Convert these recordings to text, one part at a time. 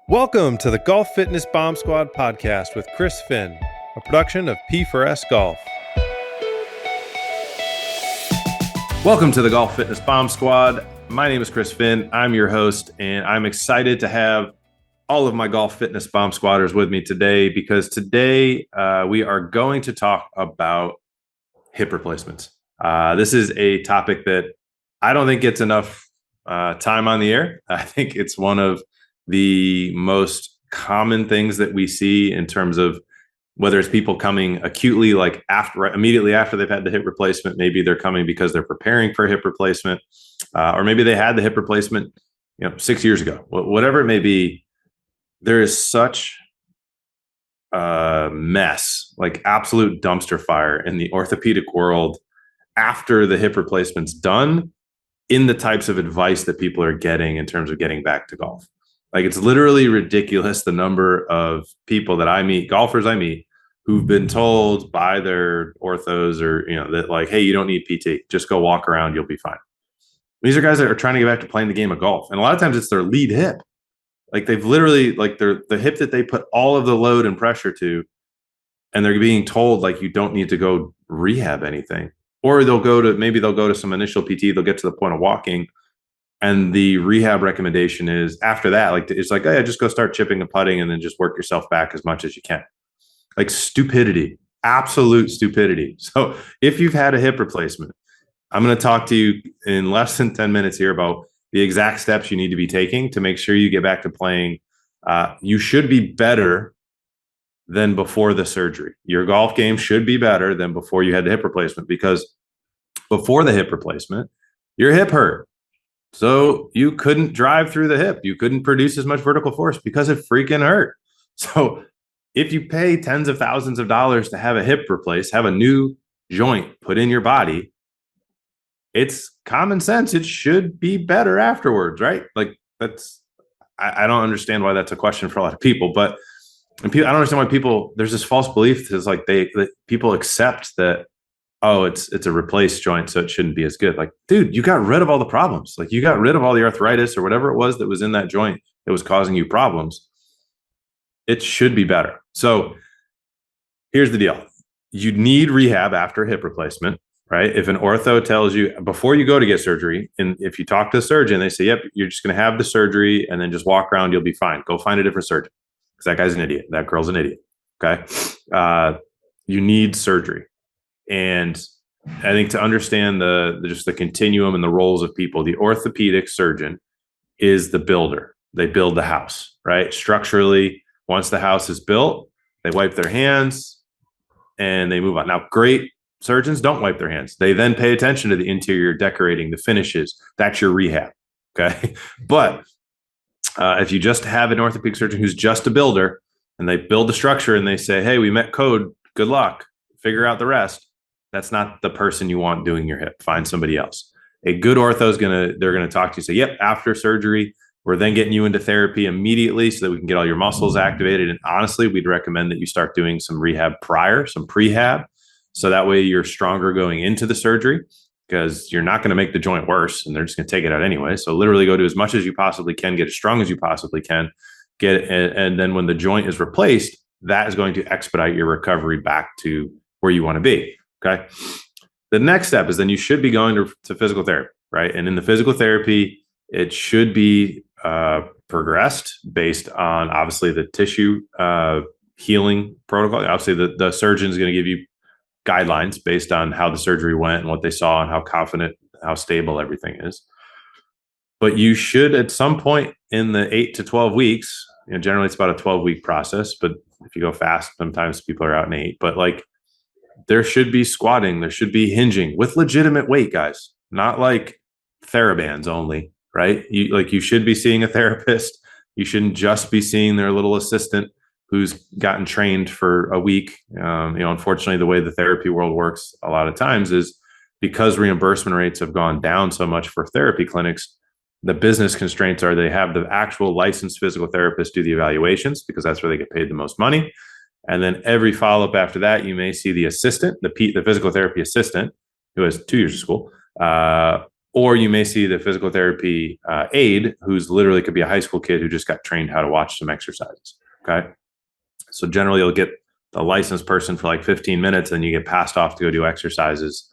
Welcome to the Golf Fitness Bomb Squad podcast with Chris Finn, a production of P4S Golf. Welcome to the Golf Fitness Bomb Squad. My name is Chris Finn. I'm your host, and I'm excited to have all of my Golf Fitness Bomb Squatters with me today because today we are going to talk about hip replacements. This is a topic that I don't think gets enough time on the air. I think it's one of the most common things that we see in terms of whether it's people coming acutely, like immediately after they've had the hip replacement. Maybe they're coming because they're preparing for a hip replacement, or maybe they had the hip replacement, 6 years ago. Whatever it may be, there is such a mess, like absolute dumpster fire in the orthopedic world after the hip replacement's done, in the types of advice that people are getting in terms of getting back to golf. Like, it's literally ridiculous the number of people that I meet, golfers I meet, who've been told by their orthos or, that like, hey, you don't need PT, just go walk around, you'll be fine. These are guys that are trying to get back to playing the game of golf. And a lot of times it's their lead hip. Like, they've literally, like, the hip that they put all of the load and pressure to, and they're being told, like, you don't need to go rehab anything. Or maybe they'll go to some initial PT, they'll get to the point of walking, and the rehab recommendation is after that, like, it's like, hey, just go start chipping and putting and then just work yourself back as much as you can. Like, stupidity, absolute stupidity. So if you've had a hip replacement, I'm going to talk to you in less than 10 minutes here about the exact steps you need to be taking to make sure you get back to playing. You should be better than before the surgery. Your golf game should be better than before you had the hip replacement, because before the hip replacement, your hip hurt. So you couldn't drive through the hip. You couldn't produce as much vertical force because it freaking hurt. So if you pay tens of thousands of dollars to have a hip replaced, have a new joint put in your body, it's common sense. It should be better afterwards, right? Like, I don't understand why that's a question for a lot of people, but I don't understand why there's this false belief that's like that people accept that, oh, it's a replaced joint, so it shouldn't be as good. Like, dude, you got rid of all the problems. Like, you got rid of all the arthritis or whatever it was that was in that joint that was causing you problems. It should be better. So here's the deal. You need rehab after hip replacement, right? If an ortho tells you before you go to get surgery, and if you talk to a surgeon, they say, yep, you're just going to have the surgery and then just walk around, you'll be fine. Go find a different surgeon, because that guy's an idiot. That girl's an idiot. Okay. You need surgery. And I think to understand just the continuum and the roles of people, the orthopedic surgeon is the builder. They build the house, right? Structurally, once the house is built, they wipe their hands and they move on. Now, great surgeons don't wipe their hands. They then pay attention to the interior decorating, the finishes. That's your rehab, okay? But if you just have an orthopedic surgeon who's just a builder and they build the structure and they say, hey, we met code, good luck, figure out the rest. That's not the person you want doing your hip. Find somebody else. A good ortho they're going to talk to you, say, yep, after surgery, we're then getting you into therapy immediately so that we can get all your muscles activated. And honestly, we'd recommend that you start doing some rehab prior, some prehab. So that way you're stronger going into the surgery, because you're not going to make the joint worse and they're just going to take it out anyway. So literally go do as much as you possibly can, get as strong as you possibly can, and then when the joint is replaced, that is going to expedite your recovery back to where you want to be. Okay. The next step is then you should be going to physical therapy, right? And in the physical therapy, it should be progressed based on obviously the tissue healing protocol. Obviously, the surgeon is going to give you guidelines based on how the surgery went and what they saw and how confident, how stable everything is. But you should, at some point in the 8 to 12 weeks, generally it's about a 12-week process, but if you go fast, sometimes people are out in 8, but like, there should be squatting, there should be hinging with legitimate weight, guys, not like TheraBands only, right? You should be seeing a therapist. You shouldn't just be seeing their little assistant who's gotten trained for a week. Unfortunately, the way the therapy world works a lot of times is because reimbursement rates have gone down so much for therapy clinics, the business constraints are they have the actual licensed physical therapist do the evaluations, because that's where they get paid the most money. And then every follow-up after that, you may see the assistant, the physical therapy assistant, who has 2 years of school, Or you may see the physical therapy aide who's literally could be a high school kid who just got trained how to watch some exercises. Okay. So generally you'll get the licensed person for like 15 minutes and you get passed off to go do exercises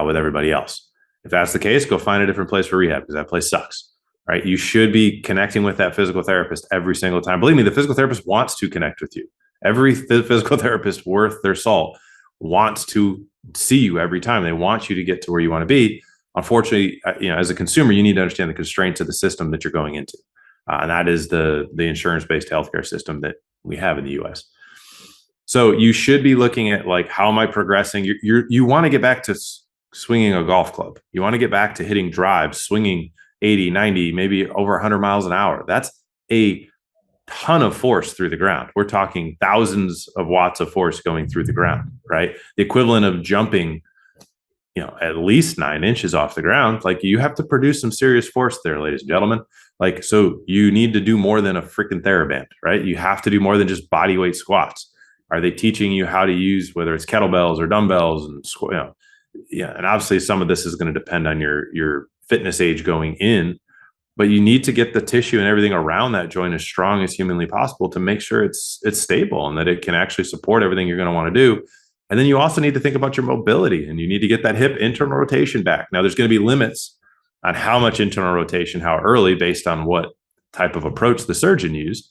with everybody else. If that's the case, go find a different place for rehab because that place sucks. Right? You should be connecting with that physical therapist every single time. Believe me, the physical therapist wants to connect with you. Every physical therapist worth their salt wants to see you every time. They want you to get to where you want to be. Unfortunately, as a consumer, you need to understand the constraints of the system that you're going into, and that is the insurance-based healthcare system that we have in the U.S. So you should be looking at like, how am I progressing? You want to get back to swinging a golf club. You want to get back to hitting drives, swinging 80, 90, maybe over 100 miles an hour. That's a ton of force through the ground. We're talking thousands of watts of force going through the ground, right? The equivalent of jumping, at least 9 inches off the ground. Like, you have to produce some serious force there, ladies and gentlemen. Like, so you need to do more than a freaking TheraBand, right? You have to do more than just body weight squats. Are they teaching you how to use, whether it's kettlebells or dumbbells and and obviously some of this is going to depend on your fitness age going in, but you need to get the tissue and everything around that joint as strong as humanly possible to make sure it's stable and that it can actually support everything you're going to want to do. And then you also need to think about your mobility, and you need to get that hip internal rotation back. Now, there's going to be limits on how much internal rotation, how early, based on what type of approach the surgeon used.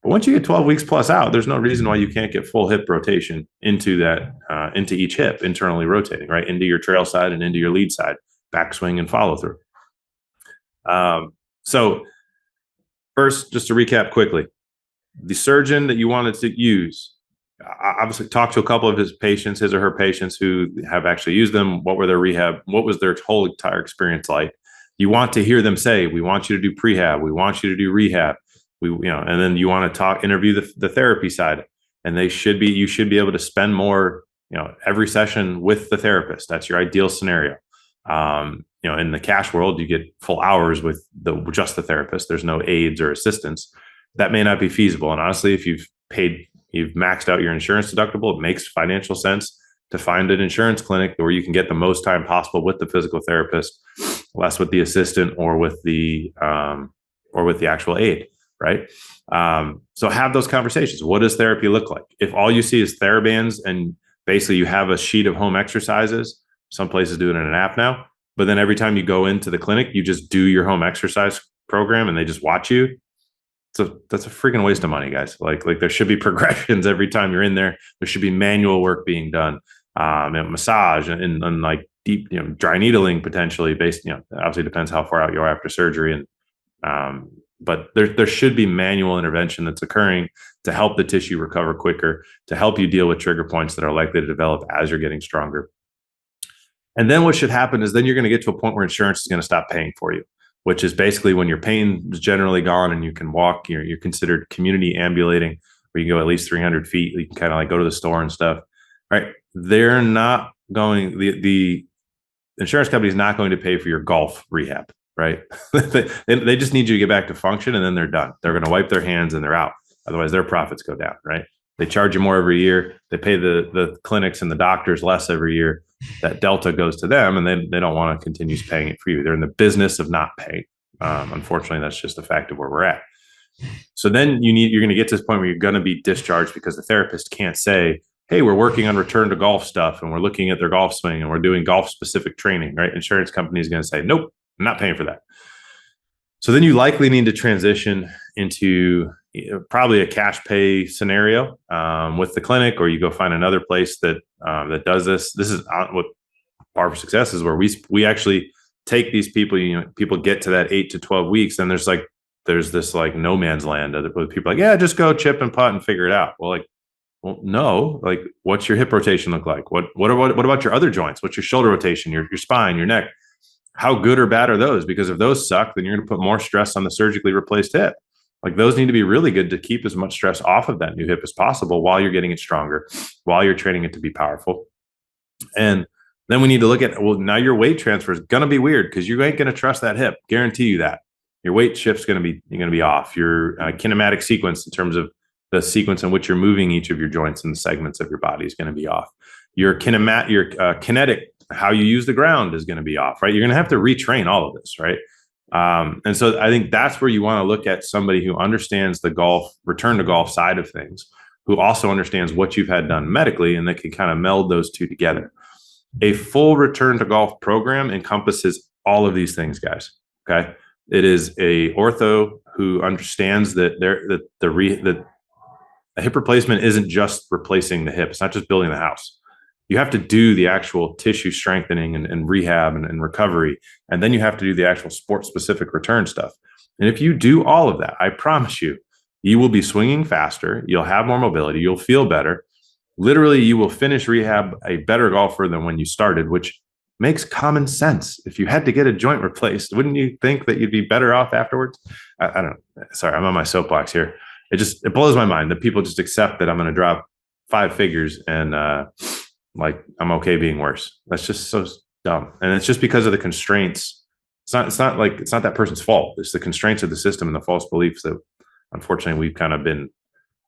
But once you get 12 weeks plus out, there's no reason why you can't get full hip rotation into that, into each hip, internally rotating, right? Into your trail side and into your lead side, backswing and follow through. So first, just to recap quickly, the surgeon that you wanted to use, obviously talk to a couple of his or her patients who have actually used them. What were their rehab? What was their whole entire experience like? You want to hear them say, we want you to do prehab. We want you to do rehab. And then you want to interview the therapy side, and you should be able to spend more, every session with the therapist. That's your ideal scenario. In the cash world, you get full hours with just the therapist. There's no aides or assistants. That may not be feasible. And honestly, if you've maxed out your insurance deductible, it makes financial sense to find an insurance clinic where you can get the most time possible with the physical therapist, less with the assistant or with the actual aide. Right. So have those conversations. What does therapy look like? If all you see is TheraBands and basically you have a sheet of home exercises, some places do it in an app now, but then every time you go into the clinic, you just do your home exercise program and they just watch you. So that's a freaking waste of money, guys. Like there should be progressions every time you're in there. There should be manual work being done, and massage and like deep, dry needling potentially based, obviously depends how far out you are after surgery. But there should be manual intervention that's occurring to help the tissue recover quicker, to help you deal with trigger points that are likely to develop as you're getting stronger. And then what should happen is then you're going to get to a point where insurance is going to stop paying for you, which is basically when your pain is generally gone and you can walk. You're considered community ambulating, where you can go at least 300 feet. You can kind of like go to the store and stuff. All right. They're not going, the insurance company is not going to pay for your golf rehab. Right. They just need you to get back to function and then they're done. They're going to wipe their hands and they're out. Otherwise, their profits go down. Right. They charge you more every year. They pay the clinics and the doctors less every year. That delta goes to them and they don't want to continue paying it for you. They're in the business of not paying. Unfortunately, that's just the fact of where we're at. So then you're going to get to this point where you're going to be discharged because the therapist can't say, hey, we're working on return to golf stuff and we're looking at their golf swing and we're doing golf specific training. Right. Insurance company is going to say, nope. I'm not paying for that. So then you likely need to transition into probably a cash pay scenario with the clinic, or you go find another place that does this. This is what Bar for Success is, where we actually take these people. People get to that 8 to 12 weeks, and there's this like no man's land. Other people are like, yeah, just go chip and putt and figure it out. Well, no. Like, what's your hip rotation look like? What about your other joints? What's your shoulder rotation? Your spine, your neck? How good or bad are those? Because if those suck, then you're going to put more stress on the surgically replaced hip. Like, those need to be really good to keep as much stress off of that new hip as possible while you're getting it stronger, while you're training it to be powerful. And then we need to look at, well, now your weight transfer is going to be weird because you ain't going to trust that hip. Guarantee you that. Your weight shift's you're going to be off. Your kinematic sequence, in terms of the sequence in which you're moving each of your joints and the segments of your body, is going to be off. Your kinetic how you use the ground is going to be off, right? You're going to have to retrain all of this, right? And so I think that's where you want to look at somebody who understands the return to golf side of things, who also understands what you've had done medically, and they can kind of meld those two together. A full return to golf program encompasses all of these things, guys. Okay. It is a ortho who understands that the hip replacement isn't just replacing the hip. It's not just building the house. You have to do the actual tissue strengthening and rehab and recovery. And then you have to do the actual sport specific return stuff. And if you do all of that, I promise you, you will be swinging faster. You'll have more mobility. You'll feel better. Literally, you will finish rehab a better golfer than when you started, which makes common sense. If you had to get a joint replaced, wouldn't you think that you'd be better off afterwards? I don't know. Sorry, I'm on my soapbox here. It blows my mind that people just accept that I'm going to drop 5 figures and like I'm okay being worse. That's just so dumb. And it's just because of the constraints. It's not that person's fault. It's the constraints of the system and the false beliefs that unfortunately we've kind of been,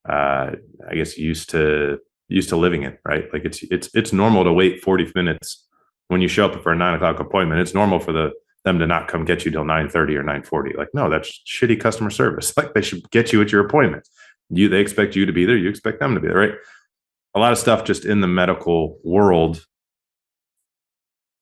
I guess, used to living in, right? Like it's normal to wait 40 minutes when you show up for a 9 o'clock appointment. It's normal for them to not come get you till 9:30 or 9:40. Like, no, that's shitty customer service. Like, they should get you at your appointment. They expect you to be there. You expect them to be there, right? A lot of stuff just in the medical world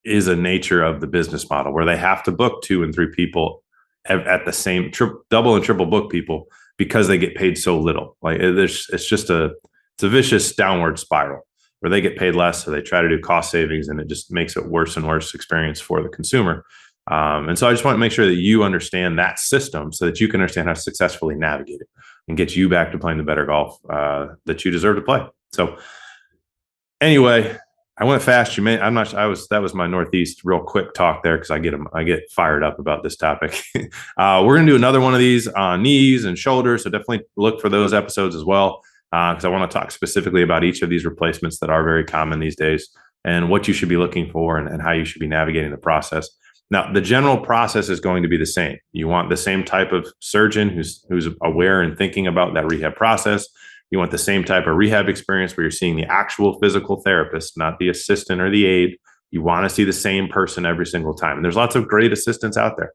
is a nature of the business model where they have to book 2 and 3 people at the same double and triple book people because they get paid so little. Like, it's a vicious downward spiral where they get paid less, so they try to do cost savings, and it just makes it worse and worse experience for the consumer. And so I just want to make sure that you understand that system so that you can understand how to successfully navigate it and get you back to playing the better golf that you deserve to play. So anyway, I went fast. That was my Northeast real quick talk there because I get fired up about this topic. We're going to do another one of these on knees and shoulders. So definitely look for those episodes as well. Because I want to talk specifically about each of these replacements that are very common these days and what you should be looking for and how you should be navigating the process. Now, the general process is going to be the same. You want the same type of surgeon who's aware and thinking about that rehab process. You want the same type of rehab experience where you're seeing the actual physical therapist, not the assistant or the aide. You want to see the same person every single time. And there's lots of great assistants out there.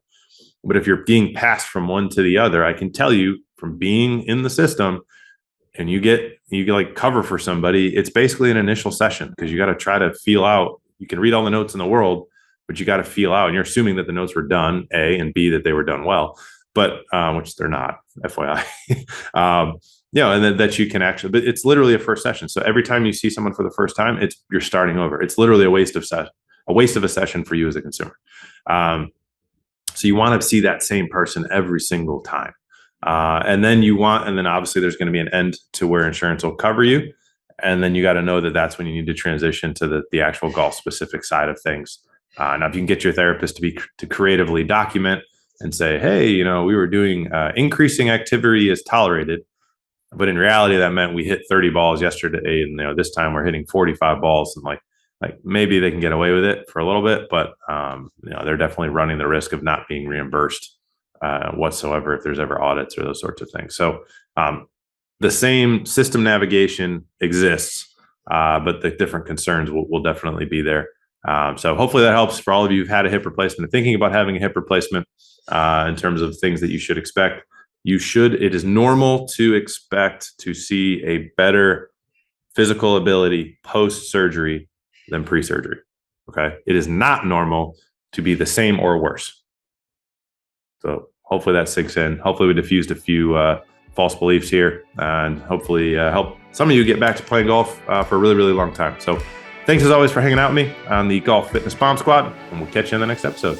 But if you're being passed from one to the other, I can tell you from being in the system, and you get like cover for somebody, it's basically an initial session because you got to try to feel out. You can read all the notes in the world, but you got to feel out, and you're assuming that the notes were done, A, and B, that they were done well, but which they're not, FYI. And then that you can actually, but it's literally a first session. So every time you see someone for the first time, you're starting over. It's literally a waste of a session for you as a consumer. So you want to see that same person every single time. And then obviously there's going to be an end to where insurance will cover you. And then you got to know that that's when you need to transition to the actual golf specific side of things. Now, if you can get your therapist to creatively document and say, hey, we were doing increasing activity is tolerated, but in reality that meant we hit 30 balls yesterday, and this time we're hitting 45 balls, and like maybe they can get away with it for a little bit, but they're definitely running the risk of not being reimbursed whatsoever if there's ever audits or those sorts of things. So the same system navigation exists, but the different concerns will definitely be there. So hopefully that helps for all of you who've had a hip replacement and thinking about having a hip replacement in terms of things that you should expect. It is normal to expect to see a better physical ability post-surgery than pre-surgery. Okay. It is not normal to be the same or worse. So hopefully that sinks in. Hopefully we diffused a few false beliefs here and hopefully help some of you get back to playing golf for a really, really long time. So thanks as always for hanging out with me on the Golf Fitness Bomb Squad, and we'll catch you in the next episode.